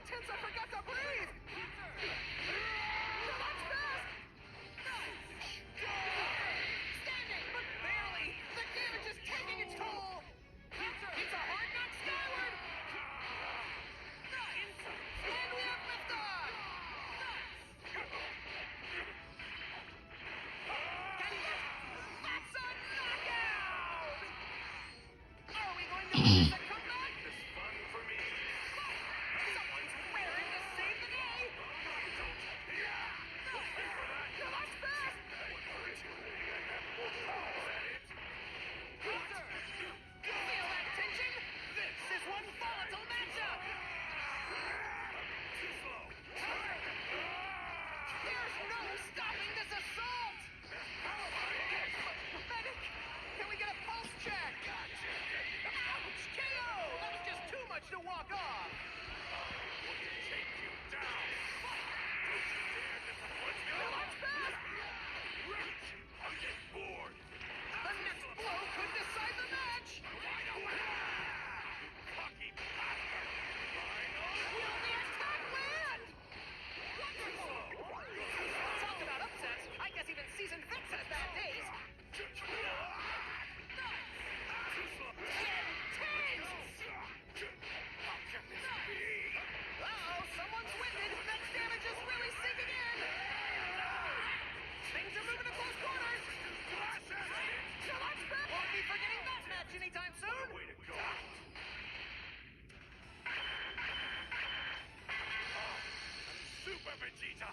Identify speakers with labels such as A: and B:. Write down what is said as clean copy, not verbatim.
A: tense I forgot to breathe! Come on, fast! Standing, but barely! The damage is taking its toll! It's a hard knock skyward! And we have liftoff! That's a knockout! Are we going to lose the comeback? It's fun for me. Someone's raring to save the day! Come on, fast! Feel that tension? This is one volatile matchup! There's no stopping this assault! Pathetic! Can we get a pulse check? Ouch! KO! That was just too much to walk off! Take you down! Relax, fast! I'm getting bored! The next blow could decide the match! Cocky bastard! Will the attack land? Talk about upsets. I guess even seasoned vets has bad days. Uh-oh, someone's winded. That damage is really sinking in. Things are moving to close quarters. Won't be forgetting that match anytime soon. Way to go. Super Vegeta.